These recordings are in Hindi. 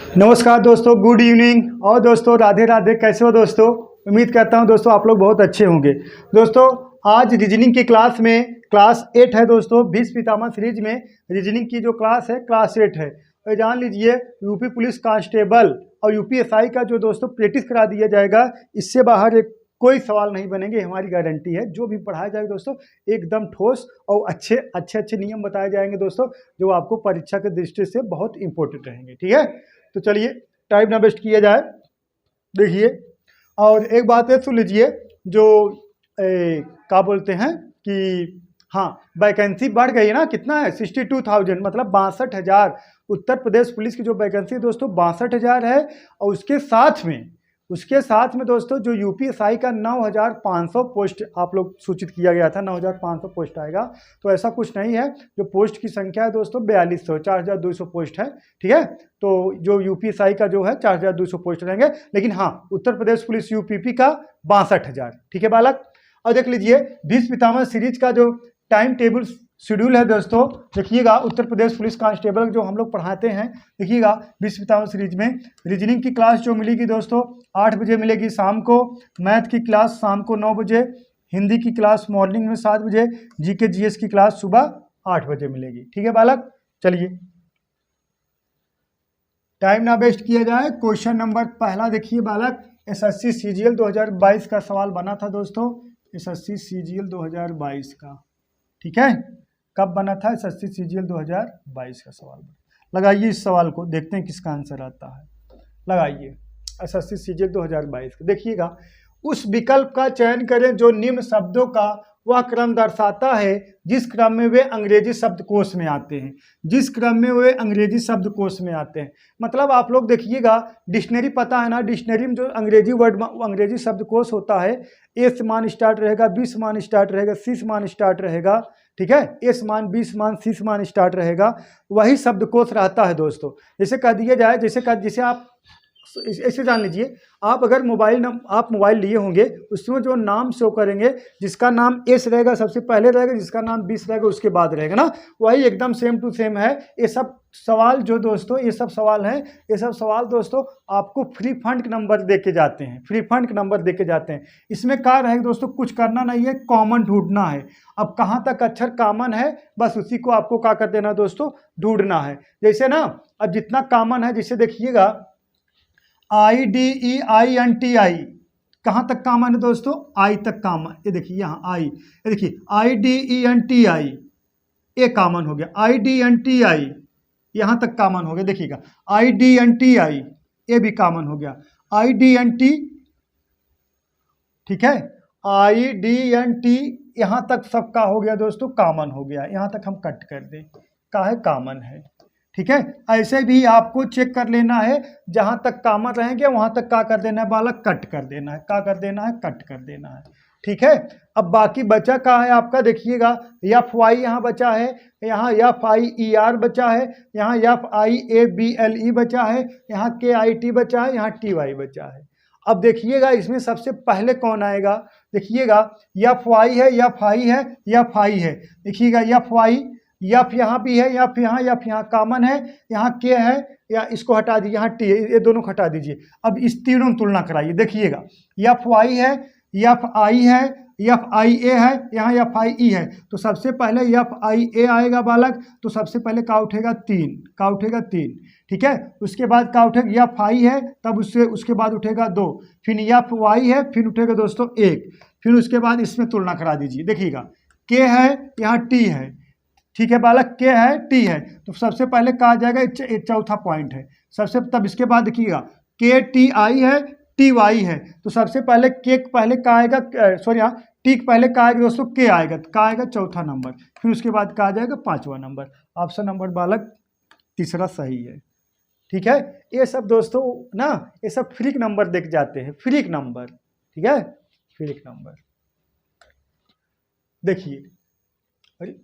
नमस्कार दोस्तों, गुड इवनिंग। और दोस्तों राधे राधे। कैसे हो दोस्तों? उम्मीद करता हूं दोस्तों आप लोग बहुत अच्छे होंगे। दोस्तों आज रीजनिंग की क्लास में क्लास 8 है दोस्तों। भीष्म पितामह सीरीज में रीजनिंग की जो क्लास है क्लास 8 है। और जान लीजिए यूपी पुलिस कांस्टेबल और यूपीएसआई का जो दोस्तों प्रैक्टिस करा दिया जाएगा, इससे बाहर एक कोई सवाल नहीं बनेंगे, हमारी गारंटी है। जो भी पढ़ाया जाएगा दोस्तों एकदम ठोस और अच्छे नियम बताए जाएंगे दोस्तों, जो आपको परीक्षा के दृष्टि से बहुत इंपॉर्टेंट रहेंगे। ठीक है, तो चलिए टाइम ना वेस्ट किया जाए। देखिए, और एक बात है सुन लीजिए, जो क्या बोलते हैं कि हाँ, वैकेंसी बढ़ गई है ना। कितना है? 62,000, मतलब 62,000। उत्तर प्रदेश पुलिस की जो वैकेंसी है दोस्तों 62,000 है। और उसके साथ में दोस्तों जो यूपीएसआई का 9,500 पोस्ट आप लोग सूचित किया गया था, 9,500 पोस्ट आएगा। तो ऐसा कुछ नहीं है। जो पोस्ट की संख्या है दोस्तों 4200, 4,200 पोस्ट है। ठीक है, तो जो यूपीएसआई का जो है 4,200 पोस्ट रहेंगे। लेकिन हाँ, उत्तर प्रदेश पुलिस यूपीपी का 62,000। ठीक है बालक। और देख लीजिए भीष्म पितामह सीरीज का जो टाइम टेबल शेड्यूल है दोस्तों, देखिएगा उत्तर प्रदेश पुलिस कांस्टेबल जो हम लोग पढ़ाते हैं, देखिएगा भीष्म पितामह सीरीज में रीजनिंग की क्लास जो मिलेगी दोस्तों 8 बजे मिलेगी शाम को, मैथ की क्लास शाम को 9 बजे, हिंदी की क्लास मॉर्निंग में 7 बजे, जीके जीएस की क्लास सुबह 8 बजे मिलेगी। ठीक है बालक, चलिए टाइम ना वेस्ट किया जाए। क्वेश्चन नंबर पहला देखिए बालक, एसएससी सीजीएल 2022 का सवाल बना था दोस्तों, एसएससी सीजीएल 2022 का। ठीक है, कब बना था? एसएससी सीजीएल 2022 का सवाल। लगाइए इस सवाल को, देखते हैं किसका आंसर आता है। लगाइए एसएससी सीजीएल 2022 का। देखिएगा, उस विकल्प का चयन करें जो निम्न शब्दों का वह क्रम दर्शाता है जिस क्रम में वे अंग्रेजी शब्दकोश में आते हैं। जिस क्रम में वे अंग्रेजी शब्दकोश में आते हैं, मतलब आप लोग देखिएगा डिक्शनरी पता है ना, डिक्शनरी में जो अंग्रेजी वर्ड अंग्रेजी शब्दकोश होता है, ए से मान स्टार्ट रहेगा, बी से मान स्टार्ट रहेगा, सी से मान स्टार्ट रहेगा। ठीक है, ए से मान, बी से मान, सी से मान स्टार्ट रहेगा, वही शब्दकोश रहता है दोस्तों। जैसे कह दिया जाए, जैसे आप ऐसे जान लीजिए, आप अगर मोबाइल लिए होंगे, उसमें जो नाम शो करेंगे, जिसका नाम एस रहेगा सबसे पहले रहेगा, जिसका नाम बीस रहेगा उसके बाद रहेगा ना, वही एकदम सेम टू सेम है। ये सब सवाल जो दोस्तों, ये सब सवाल हैं, ये सब सवाल दोस्तों आपको फ्री फंड नंबर दे के जाते हैं, फ्री फंड नंबर दे के जाते हैं। इसमें क्या रहेगा दोस्तों, कुछ करना नहीं है, कॉमन ढूंढना है। अब कहाँ तक अक्षर कॉमन है, बस उसी को आपको क्या कर देना दोस्तों, ढूंढना है। जैसे ना, अब जितना कॉमन है, जैसे देखिएगा IDEINTI, कहाँ तक कॉमन है दोस्तों? आई तक कॉमन। ये देखिए यहाँ आई, ये देखिए IDENTI, ये कॉमन हो गया। IDNTI यहाँ तक कॉमन हो गया। देखिएगा IDNTI, ये भी कॉमन हो गया। IDNT, ठीक है, IDNT यहाँ तक सबका हो गया दोस्तों, कॉमन हो गया। यहाँ तक हम कट कर दें, का है कॉमन है। ठीक है, ऐसे भी आपको चेक कर लेना है, जहां तक कॉमन रहेंगे वहां तक क्या कर देना है बालक, कट कर देना है। क्या कर देना है? कट कर देना है। ठीक है, अब बाकी बचा क्या है आपका, देखिएगा FY यहाँ बचा है, यहाँ FIER बचा है, यहाँ FIABLE बचा है, यहाँ KIT बचा है, यहाँ TY बचा है। अब देखिएगा इसमें सबसे पहले कौन आएगा, देखिएगा FY है, FI है, FI है। देखिएगा FY, यफ यहाँ भी है, यफ यहाँ कॉमन है, यहाँ के है, या इसको हटा दीजिए, यहाँ टी है, ये दोनों को हटा दीजिए। अब इस तीनों में तुलना कराइए। देखिएगा FY है, FI है, FIA है, यहाँ FIE है। तो सबसे पहले FIA आएगा बालक, तो सबसे पहले का उठेगा 3, का उठेगा 3। ठीक है, उसके बाद का उठेगा FI है, तब उसके बाद उठेगा 2, फिर FY है, फिर उठेगा दोस्तों 1, फिर उसके बाद इसमें तुलना करा दीजिए। देखिएगा के है, यहाँ टी है। ठीक है बालक, के है, टी है, तो सबसे पहले कहा जाएगा, चौथा पॉइंट है सबसे। तब इसके बाद देखिएगा KTI है, TY है, तो सबसे पहले के पहले का आएगा, सॉरी यहाँ टी पहले का आएगा दोस्तों, के आएगा, तो का आएगा चौथा नंबर, फिर उसके बाद का आ जाएगा 5वां नंबर। ऑप्शन नंबर बालक तीसरा सही है। ठीक है, ये सब दोस्तों ना, ये सब फ्रीक नंबर देख जाते हैं, फ्रीक नंबर। ठीक है, फ्रीक नंबर। देखिए, अरे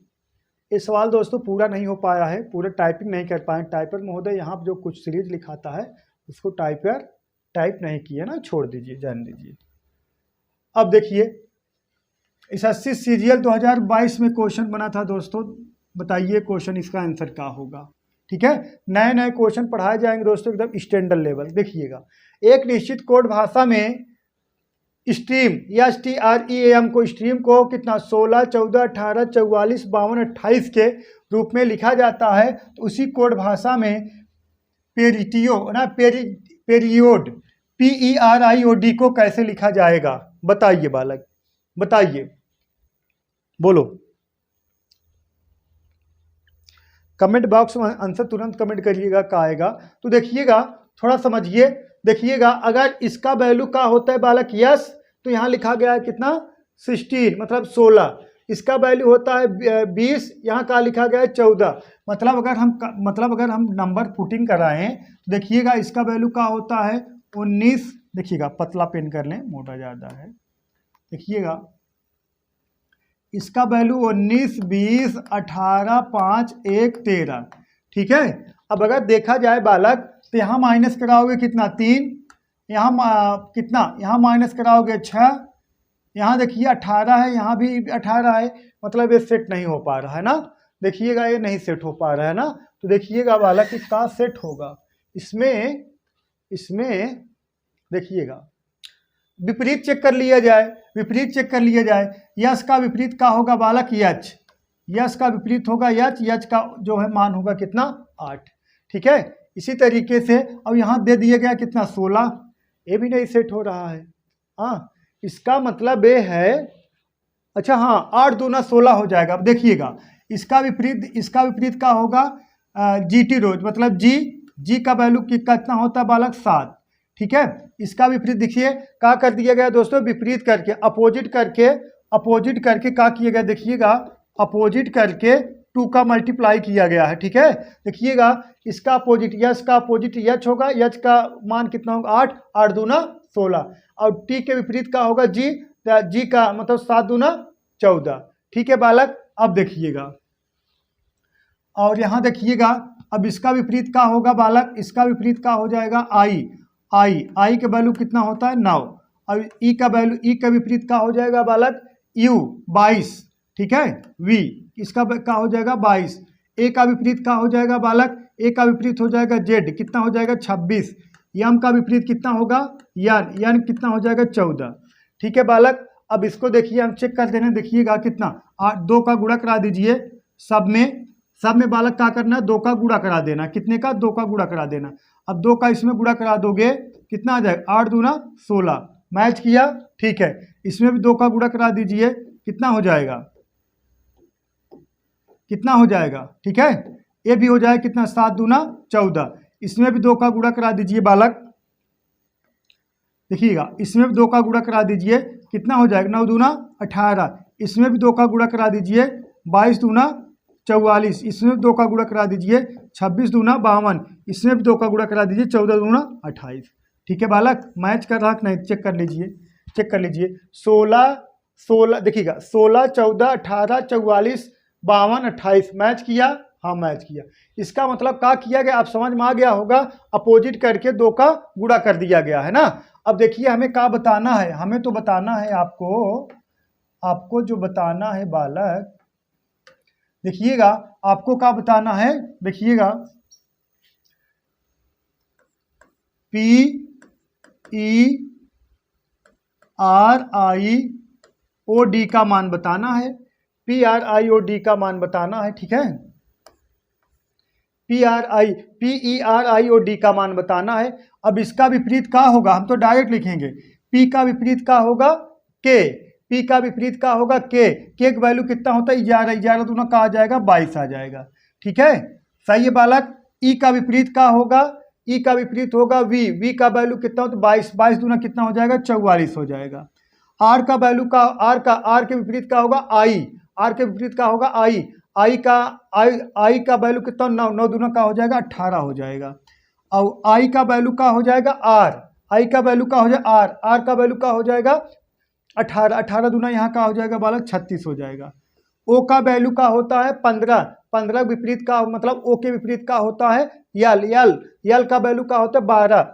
ये सवाल दोस्तों पूरा नहीं हो पाया है, पूरा टाइपिंग नहीं कर पाए। टाइपर महोदय यहाँ जो कुछ सीरीज लिखाता है उसको टाइप नहीं किया ना, छोड़ दीजिए, जान दीजिए। अब देखिए एसएससी सीजीएल 2022 में क्वेश्चन बना था दोस्तों, बताइए क्वेश्चन इसका आंसर क्या होगा। ठीक है, नए नए क्वेश्चन पढ़ाए जाएंगे दोस्तों एकदम स्टैंडर्ड लेवल। देखिएगा, एक निश्चित कोड भाषा में स्ट्रीम या STREAM को स्ट्रीम को कितना 16, 14, 18, 44, 52, 28 के रूप में लिखा जाता है। तो उसी कोड भाषा में पेरियोड PERIOD को कैसे लिखा जाएगा, बताइए बालक, बताइए, बोलो। कमेंट बॉक्स में आंसर तुरंत कमेंट करिएगा क्या आएगा। तो देखिएगा, थोड़ा समझिए, देखिएगा, अगर इसका वैल्यू क्या होता है बालक यस, तो यहाँ लिखा गया है कितना 16 मतलब 16। इसका वैल्यू होता है 20, यहाँ का लिखा गया है 14। मतलब अगर हम नंबर पुटिंग कराएं तो देखिएगा इसका वैल्यू क्या होता है 19। देखिएगा, पतला पेन कर लें, मोटा ज़्यादा है। देखिएगा, इसका वैल्यू 19, 20, 18, 5, 1, 13। ठीक है, अब अगर देखा जाए बालक तो यहाँ माइनस कराओगे कितना 3, यहाँ कितना, यहाँ माइनस कराओगे 6, यहाँ देखिए 18 है, यहाँ भी 18 है, मतलब ये सेट नहीं हो पा रहा है ना। देखिएगा, ये नहीं सेट हो पा रहा है ना। तो देखिएगा बालक कि क्या सेट होगा इसमें देखिएगा, विपरीत चेक कर लिया जाए। यश का विपरीत का होगा बालक यच, यश का विपरीत होगा यच, यच का जो है मान होगा कितना 8। ठीक है, इसी तरीके से अब यहाँ दे दिया गया कितना 16, ये भी नहीं सेट हो रहा है। हाँ, इसका मतलब ये है, अच्छा हाँ, 8 दूना 16 हो जाएगा। अब देखिएगा, इसका विपरीत का होगा GT रोज, मतलब जी का वैल्यू कितना होता है बालक 7। ठीक है, इसका विपरीत देखिए क्या कर दिया गया दोस्तों, विपरीत करके अपोजिट करके क्या किया गया, देखिएगा अपोजिट करके 2 का मल्टीप्लाई किया गया है। ठीक है, देखिएगा, इसका अपोजिट यच का अपोजिट यच होगा, यच का मान कितना होगा 8, 8 दूना 16, और टी के विपरीत का होगा जी का मतलब 7 दूना 14। ठीक है बालक, अब देखिएगा, और यहाँ देखिएगा, अब इसका विपरीत का होगा बालक, इसका विपरीत का हो जाएगा आई का वैल्यू कितना होता है 9, और ई का विपरीत का हो जाएगा बालक U 22। ठीक है, V इसका का हो जाएगा 22। ए का विपरीत का हो जाएगा बालक, ए का विपरीत हो जाएगा Z, कितना हो जाएगा 26। यम का विपरीत कितना होगा यन कितना हो जाएगा 14। ठीक है बालक, अब इसको देखिए, हम चेक कर देना, देखिएगा कितना 2 का गुणा करा दीजिए, सब में बालक क्या करना है 2 का गुणा करा देना, कितने का 2 का गुणा करा देना। अब 2 का इसमें गुणा करा दोगे कितना आ जाएगा 8 दूना 16, मैच किया। ठीक है, इसमें भी 2 का गुणा करा दीजिए, कितना हो जाएगा, ठीक है, ये भी हो जाएगा कितना 7 दूना 14। इसमें भी 2 का गुणा करा दीजिए बालक, देखिएगा, इसमें भी 2 का गुणा करा दीजिए, कितना हो जाएगा 9 दूना 18। इसमें भी 2 का गुणा करा दीजिए 22 दूना 44। इसमें 2 का गुणा करा दीजिए 26 दूना 52। इसमें भी 2 का गुणा करा दीजिए 14 दूना 28। ठीक है बालक, मैच कर रहा नहीं, चेक कर लीजिए 16 देखिएगा 16, 14, 18, 44, 52, 28 मैच किया। हाँ, मैच किया। इसका मतलब क्या किया गया, आप समझ में आ गया होगा, अपोजिट करके 2 का गुणा कर दिया गया है ना। अब देखिए, हमें क्या बताना है, हमें तो बताना है आपको जो बताना है बालक, देखिएगा आपको क्या बताना है, देखिएगा PERIOD का मान बताना है, PERIOD का मान बताना है। ठीक है, PERIOD का मान बताना है। अब इसका विपरीत क्या होगा, हम तो डायरेक्ट लिखेंगे, P का विपरीत का होगा K, P का विपरीत का होगा K का वैल्यू कितना होता है 11, 11 दूना का आ जाएगा 22 आ जाएगा। ठीक है, सही है बालक। E का विपरीत का होगा, E का विपरीत होगा V का वैल्यू कितना होता है 22, 22 दूना कितना हो जाएगा 44 हो जाएगा। R का वैल्यू का R के विपरीत का होगा I, R के विपरीत का होगा I का वैल्यू कितना 9 दूना का हो जाएगा 18 हो जाएगा। और I का वैल्यू का हो जाएगा R का वैल्यू का हो जाएगा R का वैल्यू का हो जाएगा 18 दूना यहाँ का हो जाएगा बालक 36 हो जाएगा। O का वैल्यू का होता है 15 विपरीत का मतलब O के विपरीत का होता है यल का वैल्यू का होता है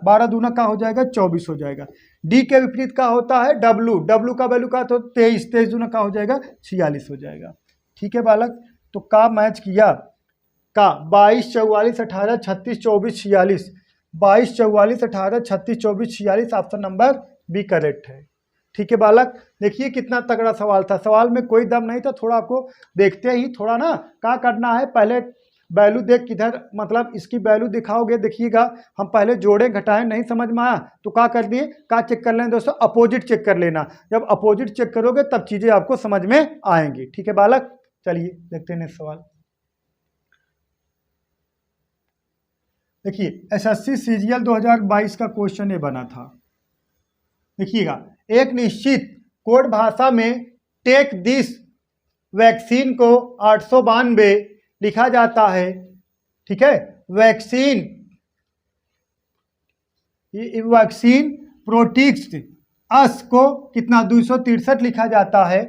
12 दूना का हो जाएगा 24 हो जाएगा। D के विपरीत का होता है W का वैल्यू का तो 23 दूना का हो जाएगा 46 हो जाएगा। ठीक है बालक, तो का मैच का 22, 44, 18, 36, 24, 46, 22, 44, 18, 36, 24, 46 ऑप्शन नंबर बी करेक्ट है। ठीक है बालक, देखिए कितना तगड़ा सवाल था, सवाल में कोई दम नहीं था, थोड़ा आपको देखते ही थोड़ा ना क्या करना है, पहले वैल्यू देख किधर मतलब इसकी वैल्यू दिखाओगे, देखिएगा हम पहले जोड़े घटाएं, नहीं समझ में आया तो क्या कर दिए, क्या चेक कर लें दोस्तों, अपोजिट चेक कर लेना, जब अपोजिट चेक करोगे तब चीज़ें आपको समझ में आएंगी। ठीक है बालक, चलिए देखते हैं नेक्स्ट सवाल। देखिए एसएससी सीजीएल 2022 का क्वेश्चन ये बना था, देखिएगा एक निश्चित कोड भाषा में टेक दिस वैक्सीन को 892 लिखा जाता है। ठीक है, वैक्सीन प्रोटिक्स अस को कितना 263 लिखा जाता है।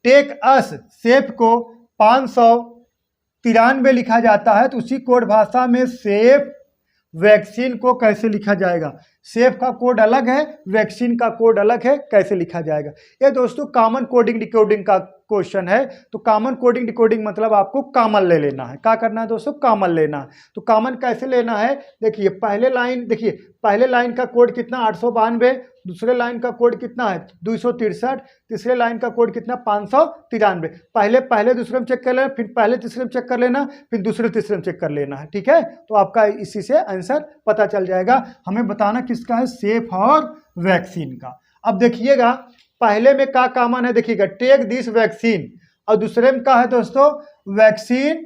टेक अस सेफ को 593 लिखा जाता है। तो उसी कोड भाषा में सेफ वैक्सीन को कैसे लिखा जाएगा, सेफ का कोड अलग है, वैक्सीन का कोड अलग है, कैसे लिखा जाएगा। ये दोस्तों कॉमन कोडिंग डिकोडिंग का क्वेश्चन है। तो कॉमन कोडिंग डिकोडिंग मतलब आपको कॉमन ले लेना है, क्या करना है दोस्तों, कॉमन लेना है। तो कॉमन कैसे लेना है, देखिए पहले लाइन, देखिए पहले लाइन का कोड कितना 892, दूसरे लाइन का कोड कितना है 263, तीसरे लाइन का कोड कितना 593। पहले दूसरे में चेक कर लेना, फिर पहले तीसरे में चेक कर लेना, फिर दूसरे तीसरे में चेक कर लेना है। ठीक है, तो आपका इसी से आंसर पता चल जाएगा। हमें बताना किसका है, सेफ और वैक्सीन का। अब देखिएगा पहले में क्या कॉमन है, देखिएगा टेक दिस वैक्सीन, और दूसरे में क्या है दोस्तों, वैक्सीन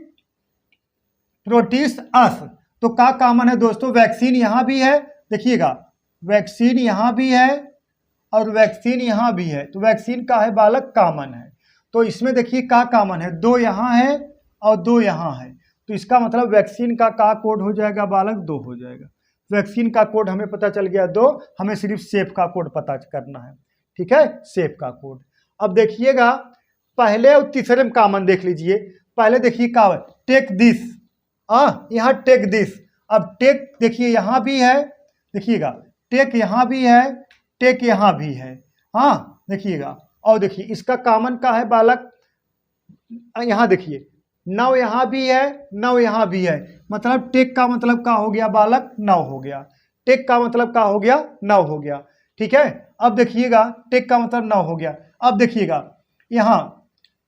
प्रोटिस अस। तो क्या कॉमन है दोस्तों, वैक्सीन यहाँ भी है, देखिएगा वैक्सीन यहाँ भी है और वैक्सीन यहाँ भी है। तो वैक्सीन का है बालक कॉमन है। तो इसमें देखिए क्या कॉमन है, 2 यहाँ है और 2 यहाँ है। तो इसका मतलब वैक्सीन का कोड हो जाएगा बालक 2 हो जाएगा। वैक्सीन का कोड हमें पता चल गया 2, हमें सिर्फ सेफ का कोड पता करना है। ठीक है, सेफ का कोड। अब देखिएगा पहले और तीसरे में कॉमन देख लीजिए। पहले देखिए क्या है, टेक दिस, यहाँ टेक दिस। अब टेक देखिए यहाँ भी है, देखिएगा टेक यहाँ भी है, टेक यहाँ भी है, हाँ देखिएगा। और देखिए इसका कॉमन का है बालक, यहाँ देखिए 9 यहाँ भी है, 9 यहाँ भी है, मतलब टेक का मतलब क्या हो गया बालक, 9 हो गया। टेक का मतलब क्या हो गया, 9 हो गया। ठीक है, अब देखिएगा टेक का मतलब 9 हो गया। अब देखिएगा यहाँ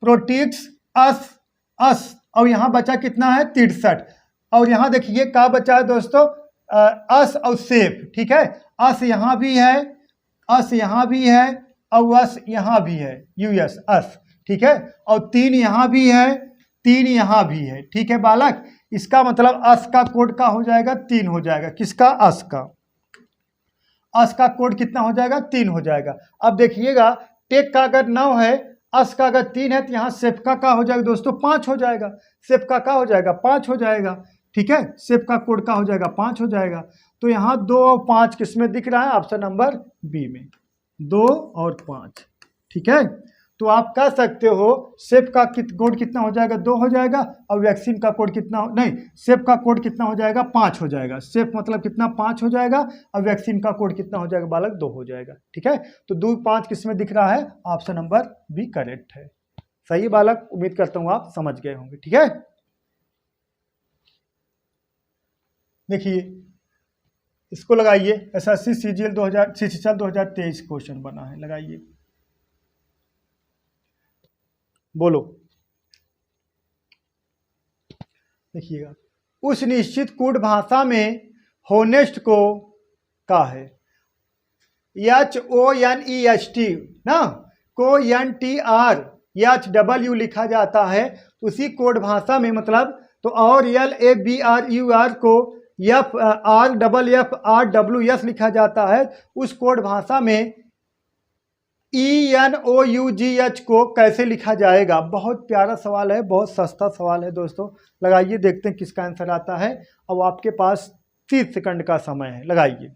प्रोटिक्स अस और यहाँ बचा कितना है 63, और यहाँ देखिए क्या बचा है दोस्तों, अस और सेफ। ठीक है, अस यहाँ भी है, अस यहाँ भी है और अस यहाँ भी है, यूएस अस। ठीक है, और 3 यहाँ भी है, 3 यहाँ भी है। ठीक है बालक, इसका मतलब अस का कोड का हो जाएगा 3 हो जाएगा। किसका, अस का, अस का कोड कितना हो जाएगा 3 हो जाएगा। अब देखिएगा टेक का अगर 9 है, अस का अगर 3 है, तो यहाँ सेफ का हो जाएगा दोस्तों 5 हो जाएगा। सेफ का हो जाएगा 5 हो जाएगा। ठीक है, सेफ का कोड का हो जाएगा 5 हो जाएगा। तो यहाँ 2 और 5 किसमें दिख रहा है, ऑप्शन नंबर बी में 2 और 5। ठीक है, तो आप कह सकते हो सेफ का कोड कितना हो जाएगा 2 हो जाएगा, और वैक्सीन का कोड कितना नहीं, सेफ का कोड कितना हो जाएगा 5 हो जाएगा। सेफ मतलब कितना 5 हो जाएगा, और वैक्सीन का कोड कितना हो जाएगा बालक 2 हो जाएगा। ठीक है, तो 2 5 किसमें दिख रहा है, ऑप्शन नंबर बी करेक्ट है। सही बालक, उम्मीद करता हूँ आप समझ गए होंगे। ठीक है, देखिए इसको लगाइए, एसएससी सीजीएल 2023 क्वेश्चन बना है, लगाइए, बोलो। देखिएगा उस निश्चित कोड भाषा में होनेस्ट को का है HONEST ना, को NTRHW लिखा जाता है। उसी कोड भाषा में मतलब तो और LABRUR को FRFFRWS लिखा जाता है। उस कोड भाषा में ENOUGH को कैसे लिखा जाएगा। बहुत प्यारा सवाल है, बहुत सस्ता सवाल है दोस्तों। लगाइए, देखते हैं किसका आंसर आता है। अब आपके पास 30 सेकंड का समय है, लगाइए।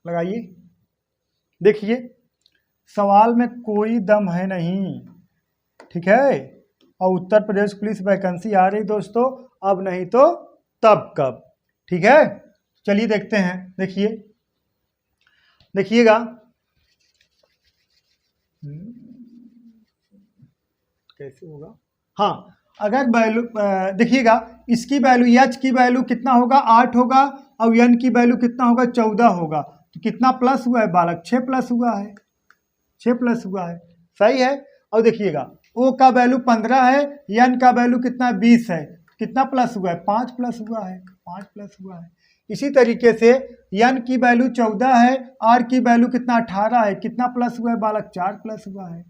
लगाइए, देखिए सवाल में कोई दम है नहीं। ठीक है, और उत्तर प्रदेश पुलिस वैकेंसी आ रही दोस्तों, अब नहीं तो तब कब। ठीक है, चलिए देखते हैं। देखिएगा कैसे होगा। हाँ, अगर वैल्यू देखिएगा, इसकी वैल्यू एच की वैल्यू कितना होगा, 8 होगा, और एन की वैल्यू कितना होगा, 14 होगा। तो कितना प्लस हुआ है बालक, 6 प्लस हुआ है, 6 प्लस हुआ है, सही है। और देखिएगा ओ का वैल्यू 15 है, एन का वैल्यू कितना 20 है, कितना प्लस हुआ है, 5 प्लस हुआ है, 5 प्लस हुआ है। इसी तरीके से एन की वैल्यू 14 है, आर की वैल्यू कितना 18 है, कितना प्लस हुआ है बालक, 4 प्लस हुआ है।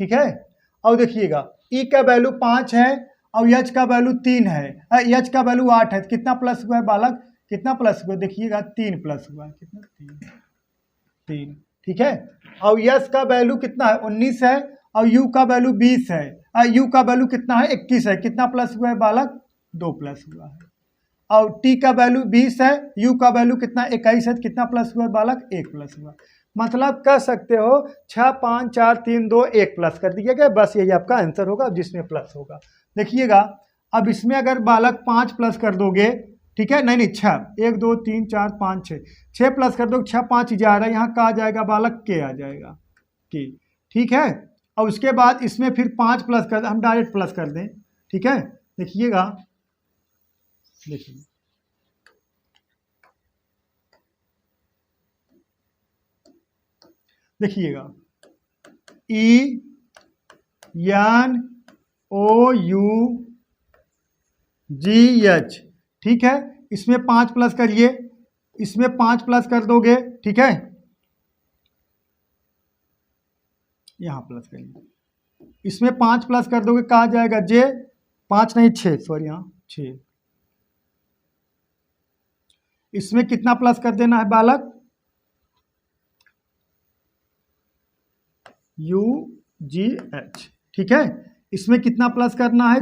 ठीक है, और देखिएगा ई का वैल्यू 5 है और एच का वैल्यू 3 है, एच का वैल्यू 8 है, कितना प्लस हुआ है बालक, कितना प्लस हुआ है, देखिएगा 3 प्लस हुआ है, कितना 3। ठीक है, और यस का वैल्यू कितना है, 19 है, और यू का वैल्यू 20 है, यू का वैल्यू कितना है, 21 है, कितना प्लस हुआ है बालक, 2 प्लस हुआ है। और टी का वैल्यू 20 है, यू का वैल्यू कितना 21 है, कितना प्लस हुआ है बालक, 1 प्लस हुआ। मतलब कह सकते हो 6 5 4 3 2 1 प्लस कर दिया गया, बस यही आपका आंसर होगा जिसमें प्लस होगा। देखिएगा अब इसमें अगर बालक 5 प्लस कर दोगे, ठीक है, नहीं 6, 1 2 3 4 5 6 प्लस कर दो, 6 5 11, यहाँ का आ जाएगा बालक, के आ जाएगा, के। ठीक है, और उसके बाद इसमें फिर 5 प्लस कर, हम डायरेक्ट प्लस कर दें। ठीक है, देखिएगा, देखिएगा E N O U G H. ठीक है, इसमें 5 प्लस करिए, इसमें 5 प्लस कर दोगे, ठीक है, यहां प्लस करिए, इसमें 5 प्लस कर दोगे, कहा जाएगा जे, 5 नहीं 6, सॉरी, यहाँ 6। इसमें कितना प्लस कर देना है बालक, यू जी एच। ठीक है, इसमें कितना प्लस करना है,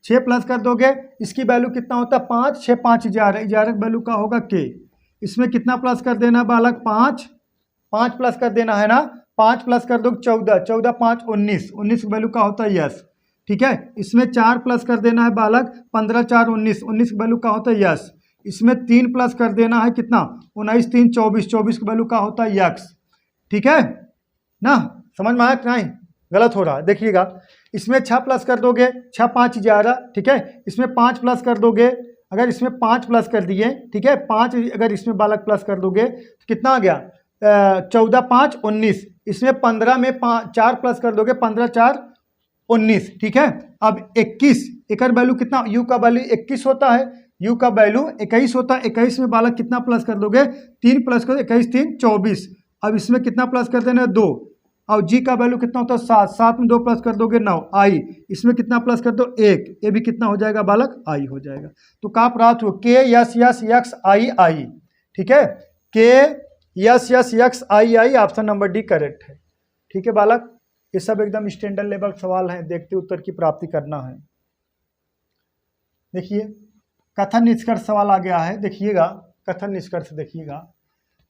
6 प्लस कर दोगे, इसकी वैल्यू कितना होता है 5, 6 5 11, 11 वैल्यू का होगा के। इसमें कितना प्लस कर देना है बालक, 5 प्लस कर देना है ना, 5 प्लस कर दो 14, 14 5 19, 19 वैल्यू का होता है यस। ठीक है, इसमें 4 प्लस कर देना है बालक, 15 4 19, 19 वैल्यू का होता है यस। इसमें 3 प्लस कर देना है, कितना 19 3 24, 24 वैल्यू का होता है यक्स। ठीक है ना, समझ में आया कि नहीं, गलत हो रहा है। देखिएगा इसमें 6 प्लस कर दोगे, 6 5 11, ठीक है, इसमें 5 प्लस कर दोगे, अगर इसमें 5 प्लस कर दिए, ठीक है, 5 अगर इसमें बालक प्लस कर दोगे तो कितना आ गया, 14 5 19, इसमें 15 में 4 प्लस कर दोगे, 15 4 19। ठीक है, अब 21, एक वैल्यू कितना, यू का वैल्यू 21 होता है, यू का वैल्यू 21 होता है, 21 में बालक कितना प्लस कर दोगे, 3 प्लस कर दो, 21 3 24। अब इसमें कितना प्लस कर देना है, 2, और जी का वैल्यू कितना होता है 7, 7 में 2 प्लस कर दोगे 9, आई, इसमें कितना प्लस कर दो 1, ये भी कितना हो जाएगा बालक, आई हो जाएगा। तो कहाँ प्राप्त हो, के यस यस यक्स आई आई। ठीक है, के यस यस यक्स आई आई, ऑप्शन नंबर डी करेक्ट है। ठीक है बालक, ये सब एकदम स्टैंडर्ड लेवल सवाल हैं, देखते उत्तर की प्राप्ति करना है। देखिए कथन निष्कर्ष सवाल आ गया है, देखिएगा कथन निष्कर्ष, देखिएगा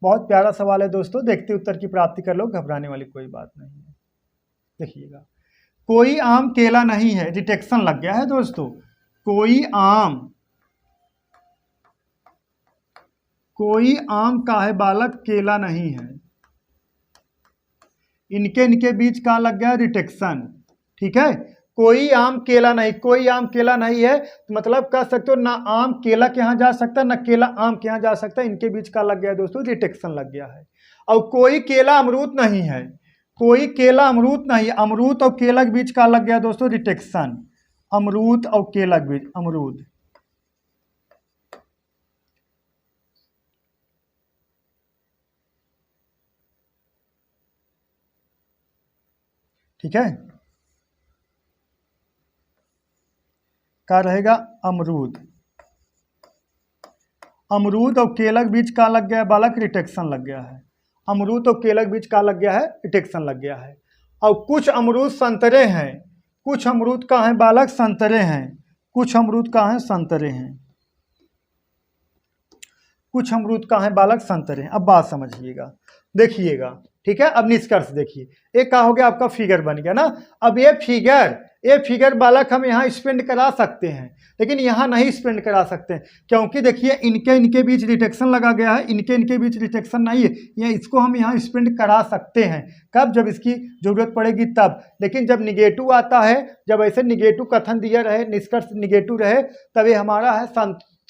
बहुत प्यारा सवाल है दोस्तों, देखते उत्तर की प्राप्ति कर लो, घबराने वाली कोई बात नहीं है। देखिएगा, कोई आम केला नहीं है, डिटेक्शन लग गया है दोस्तों, कोई आम का है बालक, केला नहीं है, इनके बीच का लग गया डिटेक्शन। ठीक है, कोई आम केला नहीं, कोई आम केला नहीं है, तो मतलब कह सकते हो ना आम केला के यहाँ जा सकता, ना केला आम के यहाँ जा सकता, इनके बीच का लग गया दोस्तों डिटेक्शन लग गया है। और कोई केला अमरूद नहीं है, कोई केला अमरूद नहीं, अमरूद और केला के बीच का लग गया दोस्तों डिटेक्शन, अमरूद और केला के बीच, अमरूद। ठीक है, क्या रहेगा, अमरूद, अमरूद और केला के बीच का लग गया बालक, डिटेक्शन लग गया है, अमरूद और केला के बीच का लग गया है, डिटेक्शन लग गया है। और कुछ अमरूद संतरे हैं, कुछ अमरूद का है बालक संतरे हैं, कुछ अमरूद का है संतरे हैं, कुछ अमरूद का है बालक संतरे हैं। अब बात समझिएगा, देखिएगा, ठीक है, अब निष्कर्ष देखिए, एक क्या हो गया आपका फिगर बन गया ना। अब ये फिगर ये फिगर बालक हम यहाँ स्पेंड करा सकते हैं, लेकिन यहाँ नहीं स्पेंड करा सकते हैं, क्योंकि देखिए इनके बीच रिटेक्शन लगा गया है, इनके बीच रिटेक्शन नहीं है। ये इसको हम यहाँ स्पेंड करा सकते हैं, कब? जब इसकी ज़रूरत पड़ेगी तब। लेकिन जब निगेटिव आता है, जब ऐसे निगेटिव कथन दिया रहे, निष्कर्ष निगेटिव रहे, तब ये हमारा है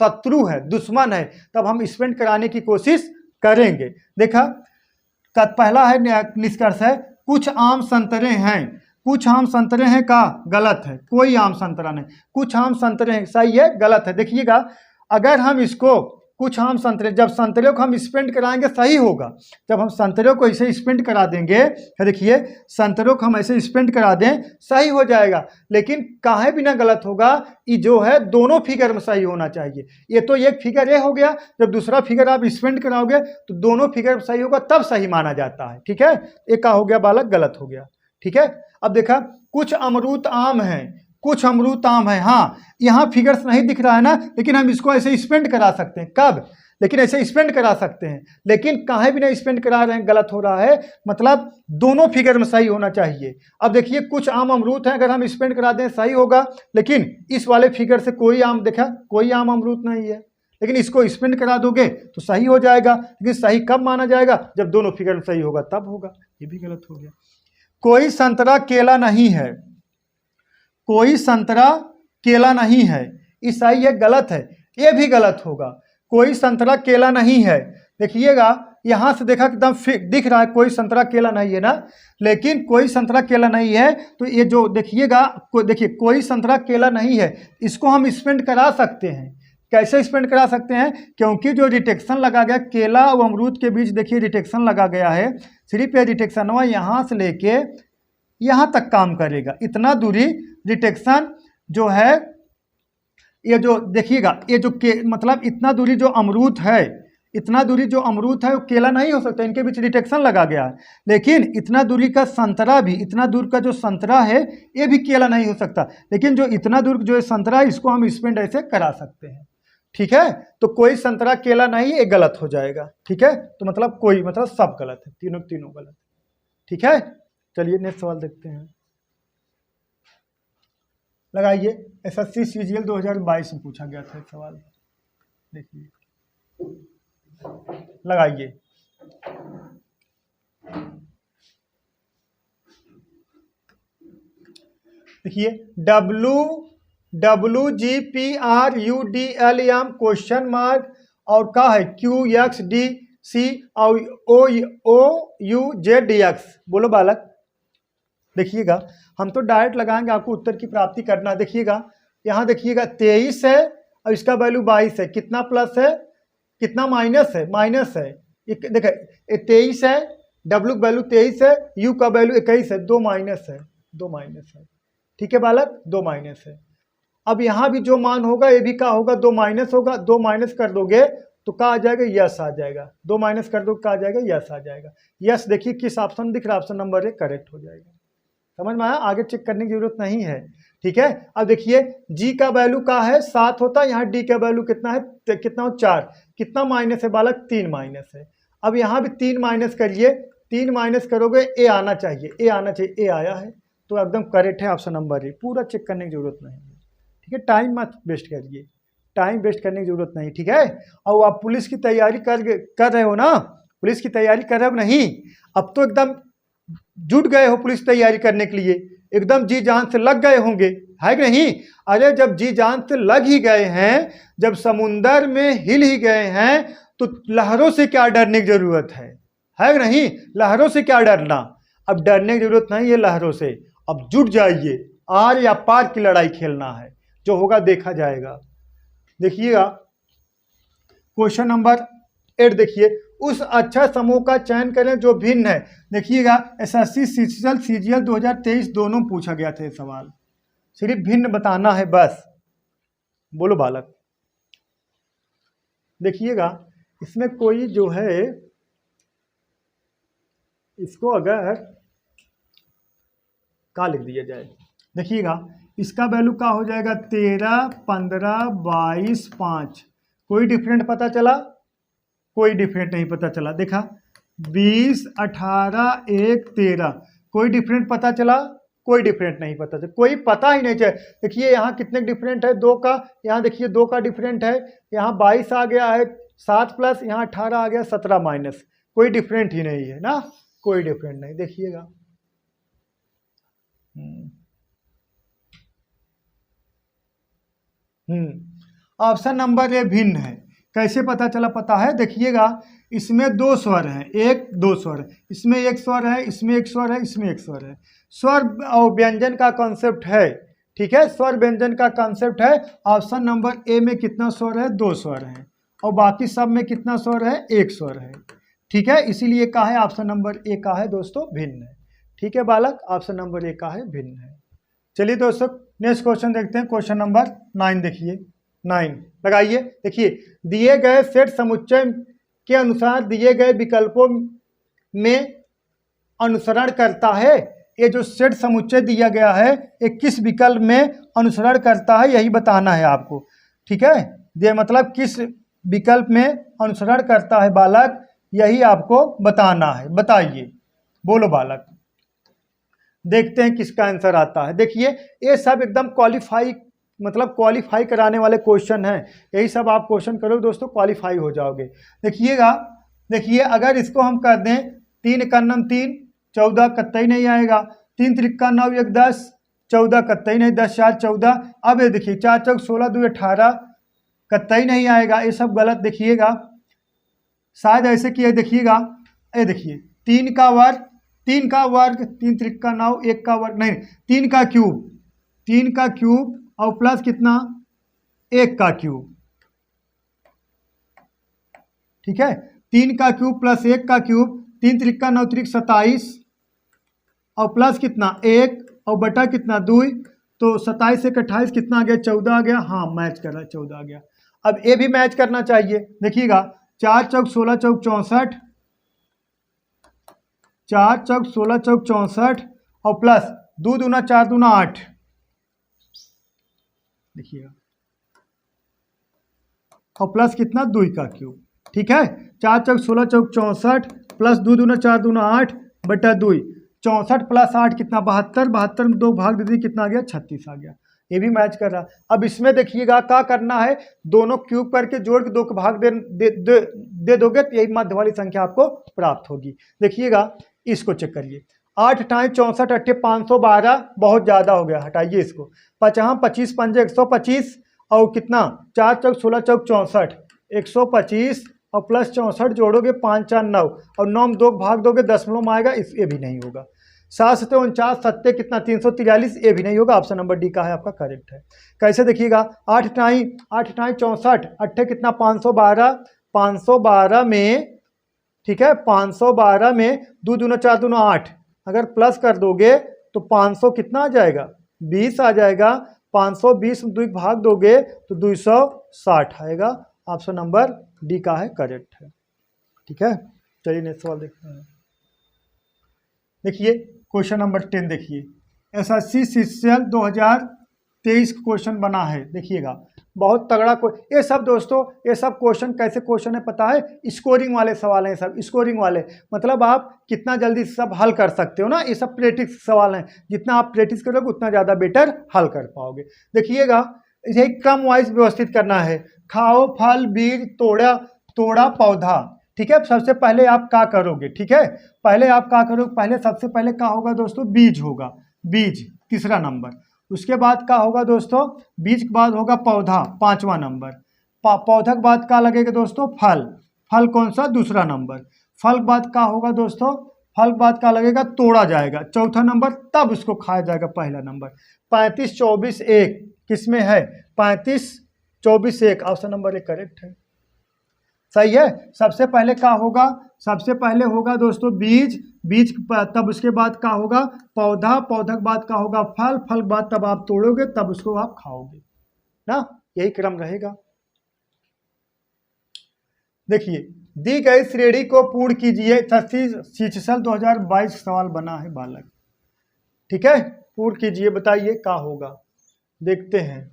शत्रु है, दुश्मन है, तब हम स्पेंड कराने की कोशिश करेंगे। देखा, पहला है निष्कर्ष है कुछ आम संतरे हैं, कुछ आम संतरे हैं का गलत है, कोई आम संतरा नहीं, कुछ आम संतरे हैं सही है, गलत है। देखिएगा, अगर हम इसको कुछ आम संतरे, जब संतरे को हम स्पेंड कराएंगे सही होगा, जब हम संतरे को ऐसे स्पेंड करा देंगे, देखिए संतरों को हम ऐसे स्पेंड करा दें सही हो जाएगा, लेकिन काहे बिना गलत होगा? ये जो है दोनों फिगर में सही होना चाहिए। ये तो एक फिगर ये हो गया, जब दूसरा फिगर आप स्पेंड कराओगे तो दोनों फिगर में सही होगा, तब सही माना जाता है। ठीक है, एक का हो गया बालक, गलत हो गया। ठीक है, अब देखा कुछ अमरूद आम हैं, कुछ अमरूद आम है। हाँ, यहाँ फिगर्स नहीं दिख रहा है ना, लेकिन हम इसको ऐसे स्पेंड करा सकते हैं, कब? लेकिन ऐसे स्पेंड करा सकते हैं, लेकिन काहे बिना स्पेंड करा रहे हैं, गलत हो रहा है, मतलब दोनों फिगर में सही होना चाहिए। अब देखिए कुछ आम अमरूद हैं, अगर हम स्पेंड करा दें सही होगा, लेकिन इस वाले फिगर से कोई आम, देखा कोई आम अमरूद नहीं है, लेकिन इसको स्पेंड करा दोगे तो सही हो जाएगा। लेकिन सही कब माना जाएगा? जब दोनों फिगर में सही होगा तब होगा। ये भी गलत हो गया। कोई संतरा केला नहीं है, कोई संतरा केला नहीं है, ये सही है, गलत है, ये भी गलत होगा। कोई संतरा केला नहीं है, देखिएगा यहाँ से देखा एकदम दिख रहा है कोई संतरा केला नहीं है ना, लेकिन कोई संतरा केला नहीं है, तो ये जो देखिएगा, देखिए कोई संतरा केला नहीं है, इसको हम स्पेंड करा सकते हैं। कैसे स्पेंड करा सकते हैं? क्योंकि जो रिटेक्शन लगा गया केला और अमरूद के बीच, देखिए रिटेक्शन लगा गया है, सिर्फ ये रिटेक्शन हुआ यहाँ से लेके यहाँ तक काम करेगा, इतना दूरी रिटेक्शन जो है, ये जो देखिएगा, ये जो मतलब इतना दूरी जो अमरूद है, इतना दूरी जो अमरूद है वो केला नहीं हो सकता, इनके बीच रिटेक्शन लगा गया है। लेकिन इतना दूरी का संतरा भी, इतना दूर का जो संतरा है ये भी केला नहीं हो सकता, लेकिन जो इतना दूर जो संतरा है इसको हम स्पेंड ऐसे करा सकते हैं। ठीक है, तो कोई संतरा केला नहीं, ये गलत हो जाएगा। ठीक है, तो मतलब कोई, मतलब सब गलत है, तीनों गलत। ठीक है, चलिए नेक्स्ट सवाल देखते हैं। लगाइए, एसएससी सीजीएल 2022 में पूछा गया था एक सवाल, देखिए लगाइए। देखिए WGPRUDLM क्वेश्चन मार्क और का है QXDC और OUZDX, बोलो बालक। देखिएगा, हम तो डायरेक्ट लगाएंगे, आपको उत्तर की प्राप्ति करना है। देखिएगा, यहाँ देखिएगा 23 है और इसका वैल्यू 22 है, कितना प्लस है कितना माइनस है? माइनस है। देखिए 23 है, W का वैल्यू 23 है, U का वैल्यू 21 है, 2 माइनस है, 2 माइनस है। ठीक है बालक, 2 माइनस है। अब यहाँ भी जो मान होगा ये भी का होगा, 2 माइनस होगा, 2 माइनस कर दोगे तो क्या आ जाएगा? यस आ जाएगा। 2 माइनस कर दो क्या आ जाएगा? यस आ जाएगा। यस देखिए किस ऑप्शन दिख रहा है, ऑप्शन नंबर 1 करेक्ट हो जाएगा। समझ में आया? आगे चेक करने की जरूरत नहीं है। ठीक है, अब देखिए G का वैल्यू का है 7 होता है, यहाँ D का वैल्यू कितना है? कितना हो? 4। कितना माइनस है बालक? 3 माइनस है। अब यहाँ भी 3 माइनस करिए, 3 माइनस करोगे ए आना चाहिए, ए आना चाहिए, ए आया है, तो एकदम करेक्ट है ऑप्शन नंबर 1। पूरा चेक करने की जरूरत नहीं है। ठीक है, टाइम मत वेस्ट करिए, टाइम वेस्ट करने की जरूरत नहीं। ठीक है, और आप पुलिस की तैयारी कर रहे हो ना, पुलिस की तैयारी कर रहे हो नहीं, अब तो एकदम जुट गए हो पुलिस तैयारी करने के लिए, एकदम जी जान से लग गए होंगे, है कि नहीं? अरे जब जी जान से लग ही गए हैं, जब समुंदर में हिल ही गए हैं, तो लहरों से क्या डरने की जरूरत है कि नहीं? लहरों से क्या डरना, अब डरने की जरूरत नहीं है लहरों से। अब जुट जाइए, आर या पार की लड़ाई खेलना है, जो होगा देखा जाएगा। देखिएगा क्वेश्चन नंबर 8, देखिए उस अच्छा समूह का चयन करें जो भिन्न है। देखिएगा एसएससी सीजीएल 2023 दोनों पूछा गया था सवाल, सिर्फ भिन्न बताना है बस। बोलो बालक। देखिएगा इसमें कोई जो है, इसको अगर का लिख दिया जाए, देखिएगा इसका वैल्यू का हो जाएगा 13, 15, 22, 5। कोई डिफरेंट पता चला? कोई डिफरेंट नहीं पता चला। देखा 20, 18, 1, 13, कोई डिफरेंट पता चला? कोई डिफरेंट नहीं पता चले, कोई पता ही नहीं चले। देखिए यहाँ कितने डिफरेंट है, 2 का, यहाँ देखिए 2 का डिफरेंट है, यहाँ 22 आ गया है 7 प्लस, यहाँ 18 आ गया 17 माइनस, कोई डिफरेंट ही नहीं है ना, कोई डिफरेंट नहीं। देखिएगा ऑप्शन नंबर ए भिन्न है। कैसे पता चला, पता है, देखिएगा इसमें 2 स्वर हैं, एक 2 स्वर है, इसमें एक स्वर है, इसमें एक स्वर है, इसमें एक स्वर है। स्वर और व्यंजन का कॉन्सेप्ट है, ठीक है, स्वर व्यंजन का कॉन्सेप्ट है। ऑप्शन नंबर ए में कितना स्वर है, 2 स्वर है, और बाकी सब में कितना स्वर है, एक स्वर है, ठीक है। इसीलिए कहा है ऑप्शन नंबर ए का है दोस्तों भिन्न है, ठीक है बालक, ऑप्शन नंबर ए का है भिन्न है। चलिए दोस्तों नेक्स्ट क्वेश्चन देखते हैं, क्वेश्चन नंबर 9 देखिए, 9 लगाइए। देखिए दिए गए सेट समुच्चय के अनुसार दिए गए विकल्पों में अनुसरण करता है। ये जो सेट समुच्चय दिया गया है ये किस विकल्प में अनुसरण करता है, यही बताना है आपको, ठीक है। ये मतलब किस विकल्प में अनुसरण करता है बालक, यही आपको बताना है। बताइए, बोलो बालक, देखते हैं किसका आंसर आता है। देखिए ये सब एकदम क्वालिफाई, मतलब क्वालिफाई कराने वाले क्वेश्चन हैं, यही सब आप क्वेश्चन करोगे दोस्तों क्वालिफाई हो जाओगे। देखिएगा, देखिए अगर इसको हम कर दें 3 का 3, 14 कतई नहीं आएगा, 3 त्रिक 9 1 10, 14 कतई नहीं, 10 4 14। अब ये देखिए 4 चौक 16 2 18 कतई नहीं आएगा, ये सब गलत। देखिएगा शायद ऐसे किया, देखिएगा ये देखिए 3 का वर्ग, 3 का वर्ग, 3 त्रिक 9, 1 का वर्ग नहीं, 3 का क्यूब, 3 का क्यूब और प्लस कितना 1 का क्यूब, ठीक है। 3 का क्यूब प्लस 1 का क्यूब, 3 त्रिक 9 त्रिक 27 और प्लस कितना 1 और बटा कितना 2, तो 27 से 28 कितना आ गया, 14 आ गया। हाँ मैच कर रहा है, 14 आ गया। अब ये भी मैच करना चाहिए। देखिएगा 4 चौक 16 चौक 64, 4 चौक 16 चौक 64 और प्लस 2 दूना 4 दूना 8, देखिएगा, और प्लस कितना 2 का क्यूब, ठीक है। 4 चौक 16 चौक 64 प्लस 2 दूना 4 दूना 8 बटा 2, 64 प्लस 8 कितना 72, 72 में 2 भाग दे दिए कितना आ गया 36 आ गया। ये भी मैच कर रहा। अब इसमें देखिएगा क्या करना है, दोनों क्यूब करके जोड़ के 2 का भाग दे दोगे तो यही मध्य वाली संख्या आपको प्राप्त होगी। देखिएगा इसको चेक करिए, 8 टाइम 64 8 512, बहुत ज़्यादा हो गया, हटाइए इसको। 50 25 5 125 और कितना 4 चौक 16 चौक 64, 125 और प्लस 64 जोड़ोगे 5 4 9 और 9 में 2 भाग दोगे दशमलव में आएगा, इस ये भी नहीं होगा। 7 7 49 7 कितना 343, ये भी नहीं होगा। ऑप्शन नंबर डी का है आपका करेक्ट है। कैसे देखिएगा 8 टाइम 64 8 कितना 512, 512 में, ठीक है, 512 में 2 दूना 4 दूना 8, अगर प्लस कर दोगे तो 500 कितना आ जाएगा 20 आ जाएगा। 520 में 2 भाग दोगे तो 260 आएगा। ऑप्शन नंबर डी का है करेक्ट है, ठीक है। चलिए नेक्स्ट सवाल देखते हैं। देखिए क्वेश्चन नंबर 10 देखिए, एसएससी सीसीएल 2023 क्वेश्चन बना है। देखिएगा बहुत तगड़ा ये सब दोस्तों, ये सब क्वेश्चन कैसे क्वेश्चन है पता है, स्कोरिंग वाले सवाल हैं सब, स्कोरिंग वाले, मतलब आप कितना जल्दी सब हल कर सकते हो ना, ये सब प्रैक्टिस सवाल हैं, जितना आप प्रैक्टिस करोगे उतना ज़्यादा बेटर हल कर पाओगे। देखिएगा यही क्रम वाइज व्यवस्थित करना है, खाओ फल बीज तोड़ा पौधा, ठीक है। सबसे पहले आप क्या करोगे, ठीक है, पहले आप क्या करोगे, पहले सबसे पहले क्या होगा दोस्तों, बीज होगा, बीज तीसरा नंबर। उसके बाद क्या होगा दोस्तों, बीज के बाद होगा पौधा 5वां नंबर। पौधा के बाद क्या लगेगा दोस्तों, फल, फल कौन सा दूसरा नंबर। फल के बाद क्या होगा दोस्तों, फल के बाद क्या लगेगा, तोड़ा जाएगा चौथा नंबर, तब उसको खाया जाएगा पहला नंबर। 35 24 1 किसमें है, 35 24 1, ऑप्शन नंबर 1 करेक्ट है, सही है। सबसे पहले क्या होगा, सबसे पहले होगा दोस्तों बीज, बीज तब उसके बाद क्या होगा पौधा, पौधा के बाद क्या होगा फल, फल के बाद तब आप तोड़ोगे तब उसको आप खाओगे ना, यही क्रम रहेगा। देखिए दी गई श्रेणी को पूर्ण कीजिए, सीचसल 2022 सवाल बना है बालक, ठीक है, पूर्ण कीजिए, बताइए क्या होगा, देखते हैं।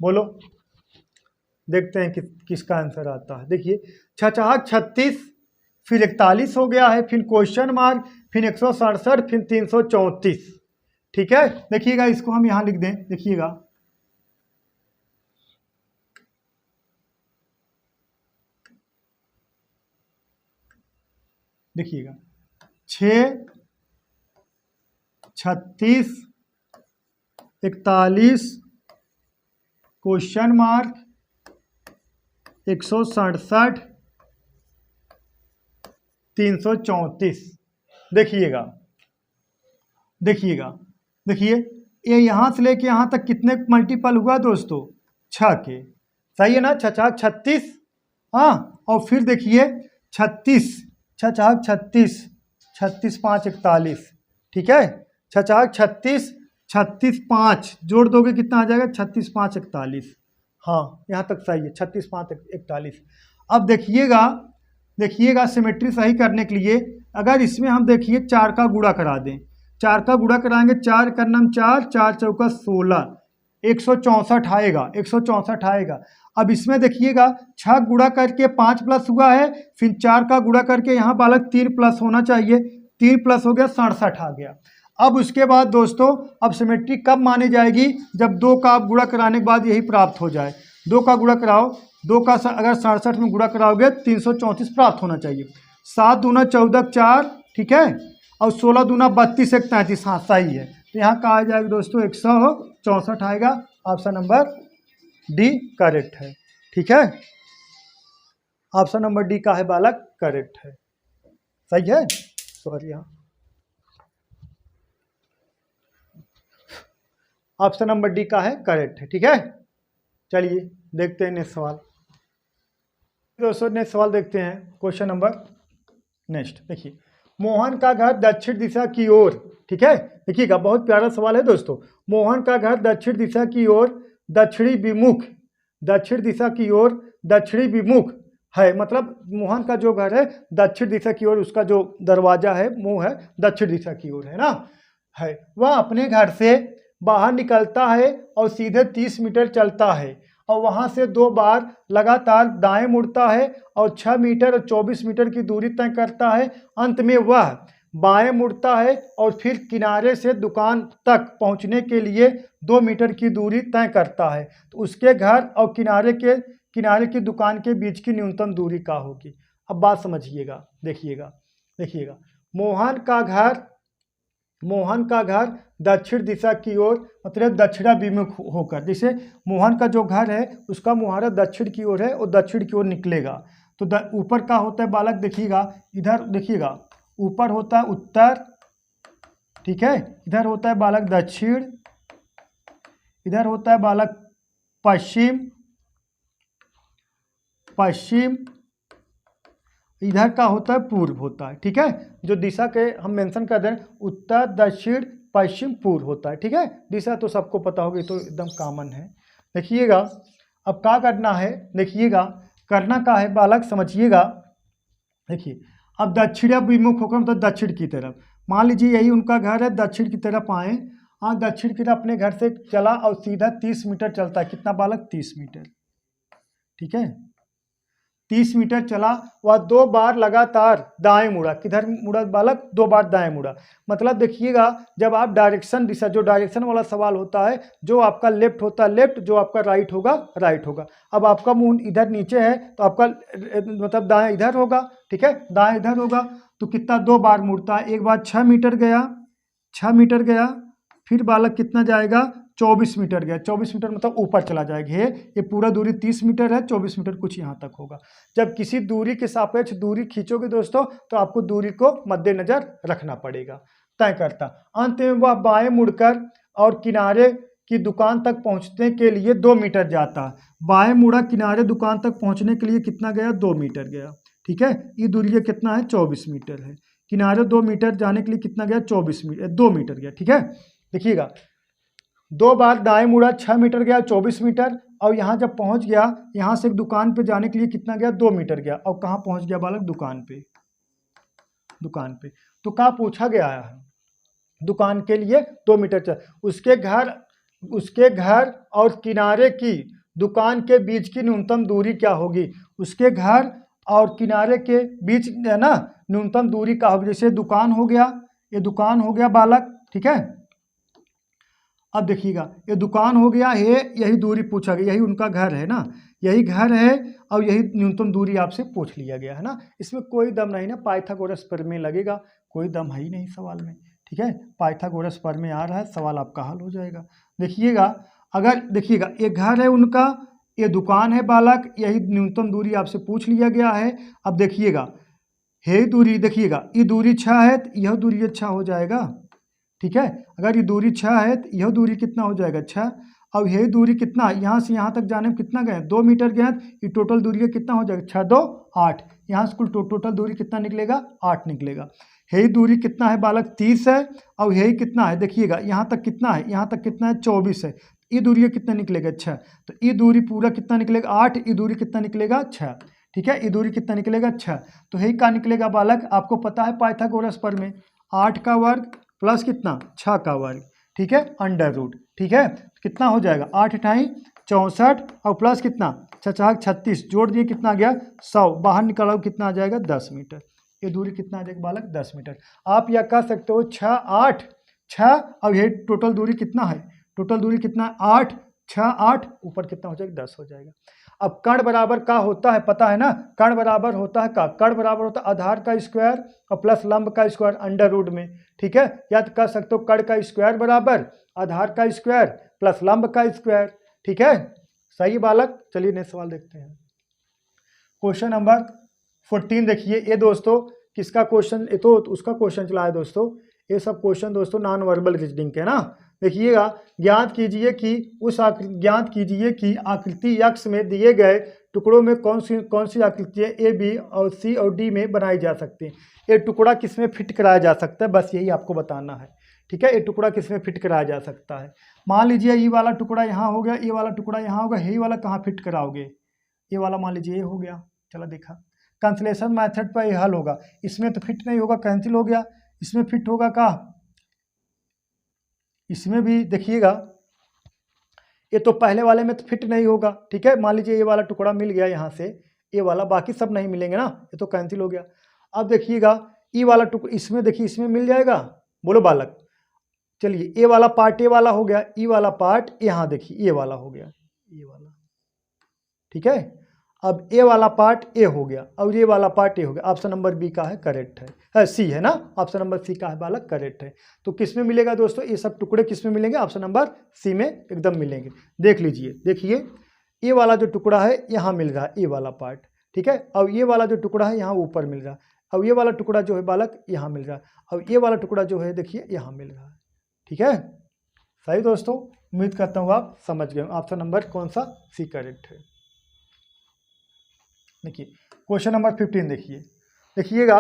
बोलो, देखते हैं किसका आंसर आता है। देखिए छछाक 36 फिर 41 हो गया है, फिर क्वेश्चन मार्क, फिर 167, फिर 334। ठीक है, देखिएगा इसको हम यहाँ लिख दें, देखिएगा देखिएगा 6, 36, 41, क्वेश्चन मार्क, 167, 334। देखिएगा देखिएगा देखिए, ये यहाँ से लेके यहाँ तक कितने मल्टीपल हुआ दोस्तों? 6 के। सही है ना? 6 36, हाँ, और फिर देखिए 36, 6 36, 36 5 41। ठीक है, 6 36, 36 5 जोड़ दोगे कितना आ जाएगा? 36 5 41। हाँ, यहाँ तक सही है, 36 5 41। अब देखिएगा सिमेट्री सही करने के लिए अगर इसमें हम देखिए 4 का गुणा करा दें, 4 का गुणा कराएंगे, 4 का नाम 4, 4 चौका 16, 164 आएगा, 164 आएगा। अब इसमें देखिएगा 6 गुणा करके 5 प्लस हुआ है, फिर 4 का गुणा करके यहाँ बालक 3 प्लस होना चाहिए, 3 प्लस हो गया, 67 आ गया। अब उसके बाद दोस्तों अब सिमेट्री कब मानी जाएगी? जब 2 का आप गुणा कराने के बाद यही प्राप्त हो जाए। 2 का गुणा कराओ, 2 का अगर 67 में गुणा कराओगे 334 प्राप्त होना चाहिए। 7 दूना 14 4, ठीक है, और 16 दूना 32 1 33। हाँ सही है, तो यहाँ कहा जाएगा दोस्तों 164 आएगा। ऑप्शन नंबर डी करेक्ट है। ठीक है, ऑप्शन नंबर डी का है बालक करेक्ट है। सही है, सॉरी, यहाँ ऑप्शन नंबर डी का है करेक्ट है। ठीक है, चलिए देखते हैं नेक्स्ट सवाल। दोस्तों नेक्स्ट सवाल देखते हैं, क्वेश्चन नंबर नेक्स्ट। देखिए, मोहन का घर दक्षिण दिशा की ओर, ठीक है, देखिएगा बहुत प्यारा सवाल है दोस्तों। मोहन का घर दक्षिण दिशा की ओर दक्षिणी विमुख, दक्षिण दिशा की ओर दक्षिणी विमुख है, मतलब मोहन का जो घर है दक्षिण दिशा की ओर, उसका जो दरवाजा है मुंह है दक्षिण दिशा की ओर है ना, है। वह अपने घर से बाहर निकलता है और सीधे 30 मीटर चलता है और वहां से 2 बार लगातार दाएं मुड़ता है और 6 मीटर और 24 मीटर की दूरी तय करता है। अंत में वह बाएं मुड़ता है और फिर किनारे से दुकान तक पहुंचने के लिए 2 मीटर की दूरी तय करता है। तो उसके घर और किनारे की दुकान के बीच की न्यूनतम दूरी क्या होगी? अब बात समझिएगा, देखिएगा मोहन का घर दक्षिण दिशा की ओर, मतलब दक्षिणाभिमुख होकर, जैसे मोहन का जो घर है उसका मुहारा दक्षिण की ओर है और दक्षिण की ओर निकलेगा। तो ऊपर का होता है बालक, देखिएगा इधर, देखिएगा ऊपर होता है उत्तर, ठीक है, इधर होता है बालक दक्षिण, इधर होता है बालक पश्चिम, इधर का होता है पूर्व होता है। ठीक है, जो दिशा के हम मेंशन कर दें, उत्तर दक्षिण पश्चिम पूर्व होता है। ठीक है, दिशा तो सबको पता होगी, तो एकदम कॉमन है। देखिएगा अब क्या करना है, देखिएगा करना क्या है बालक, समझिएगा। देखिए अब दक्षिणाभिमुख होकर मतलब दक्षिण की तरफ, मान लीजिए यही उनका घर है, दक्षिण की तरफ आए, हाँ दक्षिण की तरफ अपने घर से चला और सीधा 30 मीटर चलता है। कितना बालक? 30 मीटर। ठीक है, 30 मीटर चला, वह 2 बार लगातार दाएं मुड़ा। किधर मुड़ा बालक? 2 बार दाएं मुड़ा। मतलब देखिएगा जब आप डायरेक्शन दिशा, जो डायरेक्शन वाला सवाल होता है, जो आपका लेफ्ट होता है लेफ्ट, जो आपका राइट होगा राइट होगा। अब आपका मुंह इधर नीचे है तो आपका मतलब दाएं इधर होगा, ठीक है, दाएं इधर होगा। तो कितना? 2 बार मुड़ता है। एक बार 6 मीटर गया, 6 मीटर गया, फिर बालक कितना जाएगा? 24 मीटर गया। 24 मीटर मतलब ऊपर चला जाएगा। ये पूरा दूरी 30 मीटर है, 24 मीटर कुछ यहाँ तक होगा। जब किसी दूरी के सापेक्ष दूरी खींचोगे दोस्तों, तो आपको दूरी को मद्देनजर रखना पड़ेगा। तय करता अंत में वह बाएं मुड़कर और किनारे की दुकान तक पहुँचने के लिए 2 मीटर जाता। बाएं मुड़ा, किनारे दुकान तक पहुँचने के लिए कितना गया? 2 मीटर गया। ठीक है, ये दूरी कितना है? 24 मीटर है। किनारे 2 मीटर जाने के लिए कितना गया? 2 मीटर गया। ठीक है, देखिएगा 2 बार दाएं मुड़ा, 6 मीटर गया, 24 मीटर, और यहाँ जब पहुँच गया, यहाँ से एक दुकान पे जाने के लिए कितना गया? 2 मीटर गया। और कहाँ पहुँच गया बालक? दुकान पे। तो कहाँ पूछा गया है? दुकान के लिए 2 मीटर चल। उसके घर और किनारे की दुकान के बीच की न्यूनतम दूरी क्या होगी? उसके घर और किनारे के बीच है ना न्यूनतम दूरी का होगा। जैसे दुकान हो गया, ये दुकान हो गया बालक, ठीक है। अब देखिएगा ये दुकान हो गया है, यही दूरी पूछा गया, यही उनका घर है ना, यही घर है और यही न्यूनतम दूरी आपसे पूछ लिया गया है ना। इसमें कोई दम नहीं ना, पाइथागोरस प्रमेय लगेगा, कोई दम है ही नहीं सवाल में, ठीक है। पाइथागोरस प्रमेय आ रहा है, सवाल आपका हल हो जाएगा। देखिएगा अगर देखिएगा ये घर है उनका, ये दुकान है बालक, यही न्यूनतम दूरी आपसे पूछ लिया गया है। अब देखिएगा है दूरी, देखिएगा ये दूरी 6 है तो यह दूरी 6 हो जाएगा, ठीक है। अगर ये दूरी 6 है तो यह दूरी कितना हो जाएगा 6। अब यही दूरी कितना, यहाँ से यहाँ तक जाने में कितना गए 2 मीटर गए, ये टोटल दूरी कितना हो जाएगा 6 2 8। यहाँ से कुल टोटल दूरी कितना निकलेगा 8 निकलेगा। यही दूरी कितना है बालक 30 है, और यही कितना है देखिएगा यहाँ तक कितना है, यहाँ तक कितना है 24 है, ये दूरी कितना निकलेगा 6। तो ये दूरी पूरा कितना निकलेगा 8, ये दूरी कितना निकलेगा 6, ठीक है। ये दूरी कितना निकलेगा 6। तो यही का निकलेगा बालक, आपको पता है पाइथागोरस प्रमेय 8 का वर्ग प्लस कितना 6 का वर्ग, ठीक है, अंडर रूट, ठीक है। कितना हो जाएगा 8 × 64 और प्लस कितना 6 36, जोड़ दिए कितना आ गया 100, बाहर निकालो कितना आ जाएगा 10 मीटर। ये दूरी कितना आ जाएगा बालक 10 मीटर। आप यह कह सकते हो 6 8 6 और ये टोटल दूरी कितना है, टोटल दूरी कितना 8 6 8, ऊपर कितना हो जाएगा 10 हो जाएगा। अब कर्ण बराबर का होता है पता है ना, कर्ण बराबर होता है का, कर्ण बराबर होता है आधार का स्क्वायर और प्लस लंब का स्क्वायर अंडर रूट में, ठीक है। या तो कह सकते हो कर्ण का स्क्वायर बराबर आधार का स्क्वायर प्लस लंब का स्क्वायर, ठीक है। सही बालक। चलिए नेक्स्ट सवाल देखते हैं। क्वेश्चन नंबर 14 देखिए, ये दोस्तों किसका क्वेश्चन, ये तो उसका क्वेश्चन चला है दोस्तों, ये सब क्वेश्चन दोस्तों नॉन वर्बल रीजनिंग के ना। देखिएगा ज्ञात कीजिए कि आकृति यक्ष में दिए गए टुकड़ों में कौन सी आकृतियाँ ए बी और सी और डी में बनाई जा सकती हैं। ये टुकड़ा किस में फिट कराया जा सकता है, बस यही आपको बताना है, ठीक है। ये टुकड़ा किस में फिट कराया जा सकता है। मान लीजिए ये वाला टुकड़ा यहाँ हो गया, ये वाला टुकड़ा यहाँ होगा, यही वाला कहाँ फिट कराओगे, ये वाला मान लीजिए ये हो गया, चलो देखा कैंसिलेशन मेथड पर ये हल होगा। इसमें तो फिट नहीं होगा, कैंसिल हो गया, इसमें फिट होगा कहाँ, इसमें भी देखिएगा ये तो पहले वाले में तो फिट नहीं होगा, ठीक है। मान लीजिए ये वाला टुकड़ा मिल गया यहाँ से, ये वाला, बाकी सब नहीं मिलेंगे ना, ये तो कैंसिल हो गया। अब देखिएगा ये वाला टुकड़ा इसमें, देखिए इसमें मिल जाएगा, बोलो बालक। चलिए ये वाला पार्ट ये वाला हो गया, ये वाला पार्ट यहाँ देखिए ये वाला हो गया, ये वाला, ठीक है। अब ए वाला पार्ट ए हो गया और ये वाला पार्ट ए हो गया। ऑप्शन नंबर बी का है करेक्ट है, सी है ना, ऑप्शन नंबर सी का है बालक करेक्ट है। तो किस में मिलेगा दोस्तों, ये सब टुकड़े किस में मिलेंगे, ऑप्शन नंबर सी में एकदम मिलेंगे। देख लीजिए, देखिए ये वाला जो टुकड़ा है यहाँ मिल रहा है, ये वाला पार्ट, ठीक है। और ये वाला जो टुकड़ा है यहाँ ऊपर मिल रहा है, और ये वाला टुकड़ा जो है बालक यहाँ मिल रहा है, और ये वाला टुकड़ा जो है देखिए यहाँ मिल रहा है, ठीक है। सही दोस्तों, उम्मीद करता हूँ आप समझ गए। ऑप्शन नंबर कौन सा, सी करेक्ट है। देखिए क्वेश्चन नंबर 15 देखिएगा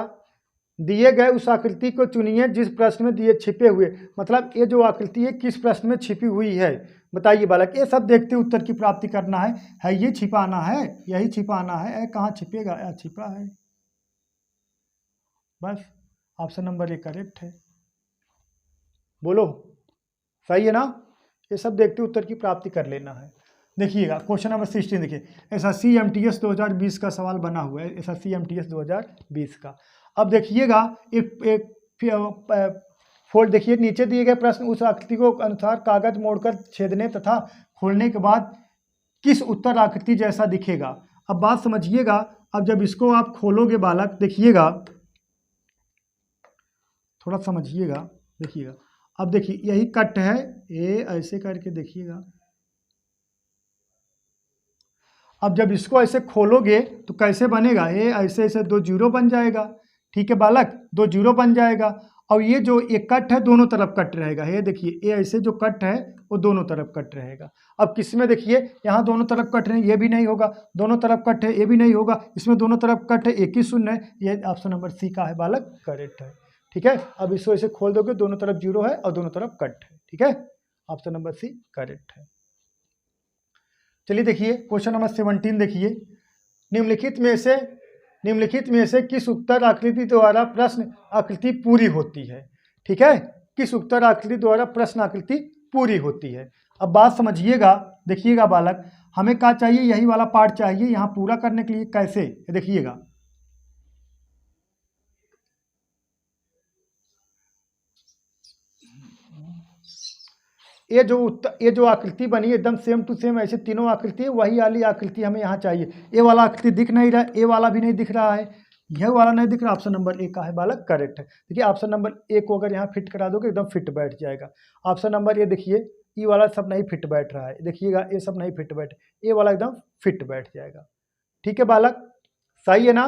दिए गए उस आकृति को चुनिए जिस प्रश्न में दिए छिपे हुए, मतलब ये जो आकृति है किस प्रश्न में छिपी हुई है बताइए बालक। ये सब देखते उत्तर की प्राप्ति करना है ये छिपाना है, यही छिपाना है, कहाँ छिपेगा, या छिपा है, बस ऑप्शन नंबर ए करेक्ट है। बोलो सही है ना, ये सब देखते उत्तर की प्राप्ति कर लेना है। देखिएगा क्वेश्चन नंबर 16 देखिए, एसएससी एमटीएस 2020 का सवाल बना हुआ है, एसएससी एमटीएस 2020 का। अब देखिएगा एक फोल्ड, देखिए नीचे दिए गए प्रश्न उस आकृति को अनुसार कागज मोड़कर छेदने तथा खोलने के बाद किस उत्तर आकृति जैसा दिखेगा। अब बात समझिएगा, अब जब इसको आप खोलोगे बालक, देखिएगा थोड़ा समझिएगा, देखिएगा अब देखिए यही कट है, ये ऐसे करके देखिएगा। अब जब इसको ऐसे खोलोगे तो कैसे बनेगा, ये ऐसे ऐसे 2 जीरो बन जाएगा, ठीक है बालक, 2 जीरो बन जाएगा। और ये जो एक कट है दोनों तरफ कट रहेगा, ये देखिए ये ऐसे जो कट है वो दोनों तरफ कट रहेगा। अब किस में देखिए यहाँ दोनों तरफ कट रहे हैं, ये भी नहीं होगा, दोनों तरफ कट है, ये भी नहीं होगा, इसमें दोनों तरफ कट है, एक ही शून्य है, ये ऑप्शन नंबर सी का है बालक करेक्ट है, ठीक है। अब इसको ऐसे खोल दोगे, दोनों तरफ जीरो है और दोनों तरफ कट है, ठीक है, ऑप्शन नंबर सी करेक्ट है। चलिए देखिए क्वेश्चन नंबर 17 देखिए, निम्नलिखित में से किस उत्तर आकृति द्वारा प्रश्न आकृति पूरी होती है, ठीक है, किस उत्तर आकृति द्वारा प्रश्न आकृति पूरी होती है। अब बात समझिएगा, देखिएगा बालक, हमें क्या चाहिए, यही वाला पार्ट चाहिए यहाँ पूरा करने के लिए। कैसे, देखिएगा ये जो आकृति बनी है एकदम सेम टू सेम ऐसे तीनों आकृति है, वही वाली आकृति हमें यहाँ चाहिए। ए वाला आकृति दिख नहीं रहा है, ए वाला भी नहीं दिख रहा है, यह वाला नहीं दिख रहा। ऑप्शन नंबर ए का है बालक करेक्ट है। देखिए ऑप्शन नंबर ए को अगर यहाँ फिट करा दोगे एकदम फिट बैठ जाएगा। ऑप्शन नंबर ए देखिए, ई वाला सब नहीं फिट बैठ रहा है, देखिएगा ये सब नहीं फिट बैठ, ए वाला एकदम फिट बैठ जाएगा। ठीक है बालक, सही है ना,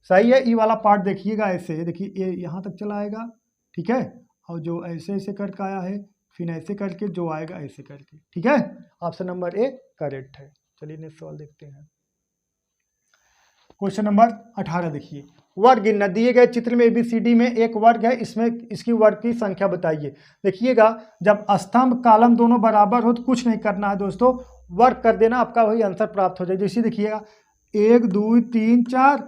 सही है। ई वाला पार्ट देखिएगा ऐसे, देखिए ये यहाँ तक चला आएगा, ठीक है, और जो ऐसे ऐसे करके आया है फिर ऐसे करके जो आएगा ऐसे करके, ठीक है। ऑप्शन नंबर ए करेक्ट है। चलिए नेक्स्ट सवाल देखते हैं। क्वेश्चन नंबर 18 देखिए, वर्ग गिनना। दिए गए चित्र में ABCD में एक वर्ग है, इसमें इसकी वर्ग की संख्या बताइए। देखिएगा जब स्तंभ कालम दोनों बराबर हो तो कुछ नहीं करना है दोस्तों, वर्ग कर देना, आपका वही आंसर प्राप्त हो जाए। जैसे देखिएगा 1 2 3 4,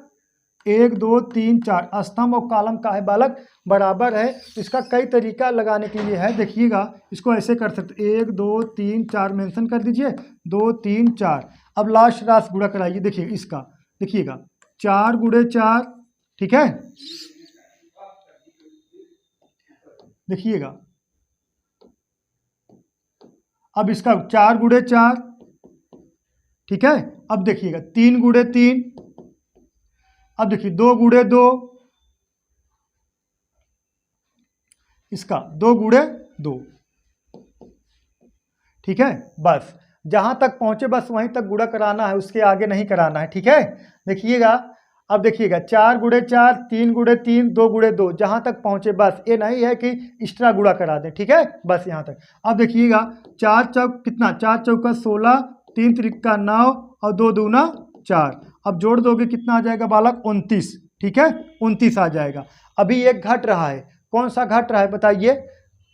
1 2 3 4, स्तंभ और कालम का है बालक बराबर है। इसका कई तरीका लगाने के लिए है, देखिएगा इसको ऐसे कर सकते, 1 2 3 4 मेंशन कर दीजिए, 2 3 4। अब लास्ट राशि गुणा कराइए, देखिए इसका, देखिएगा 4 गुणे 4, ठीक है, देखिएगा अब इसका 4 गुणे 4, ठीक है। अब देखिएगा 3 गुणे 3, अब देखिए 2 गुणे 2, इसका 2 गुणे 2, ठीक है। बस जहां तक पहुंचे बस वहीं तक गुणा कराना है, उसके आगे नहीं कराना है, ठीक है। देखिएगा अब देखिएगा 4 गुणे 4, 3 गुणे 3, 2 गुणे 2, जहां तक पहुंचे बस, ये नहीं है कि एक्स्ट्रा गुणा करा दें, ठीक है, बस यहाँ तक। अब देखिएगा 4 चौक कितना, 4 चौका 16, 3 त्रिका 9 और 2 दूना 4। अब जोड़ दोगे कितना आ जाएगा बालक, 29, ठीक है, 29 आ जाएगा। अभी एक घट रहा है, कौन सा घट रहा है बताइए,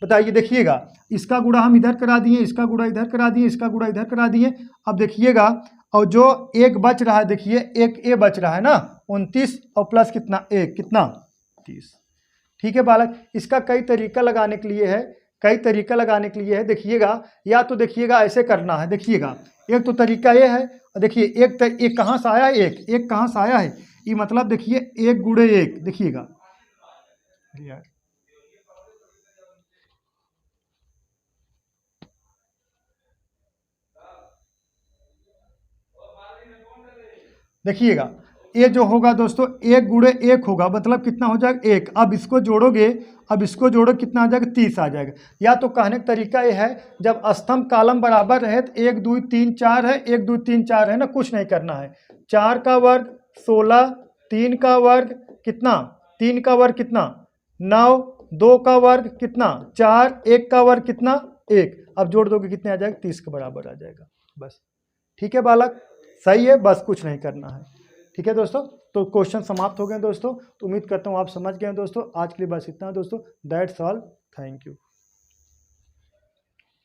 बताइए। देखिएगा इसका गुणा हम इधर करा दिए, इसका गुणा इधर करा दिए, इसका गुणा इधर करा दिए। अब देखिएगा और जो एक बच रहा है, देखिए एक ए बच रहा है ना, 29 और प्लस कितना 1, कितना 30, ठीक है बालक। इसका कई तरीका लगाने के लिए है, कई तरीका लगाने के लिए है। देखिएगा या तो देखिएगा ऐसे करना है, देखिएगा एक तो तरीका ये है, और देखिए एक कहाँ से आया है, एक कहाँ से आया है, ये मतलब देखिए 1 गुणे 1, देखिएगा यार देखिएगा ये जो होगा दोस्तों 1 गुणे 1 होगा, मतलब कितना हो जाएगा 1। अब इसको जोड़ोगे, अब इसको जोड़ो कितना आ जाएगा, 30 आ जाएगा। या तो कहने का तरीका ये है, जब स्तंभ कालम बराबर रहे तो 1 2 3 4 है, 1 2 3 4 है ना, कुछ नहीं करना है। 4 का वर्ग 16, 3 का वर्ग कितना, 3 का वर्ग कितना 9, 2 का वर्ग कितना 4, 1 का वर्ग कितना 1। अब जोड़ दोगे कितने आ जाएगा, 30 के बराबर आ जाएगा, बस। ठीक है बालक, सही है, बस कुछ नहीं करना है। ठीक है दोस्तों, तो क्वेश्चन समाप्त हो गए दोस्तों। तो उम्मीद करता हूँ आप समझ गए दोस्तों। आज के लिए बस इतना दोस्तों, दैट्स ऑल, थैंक यू।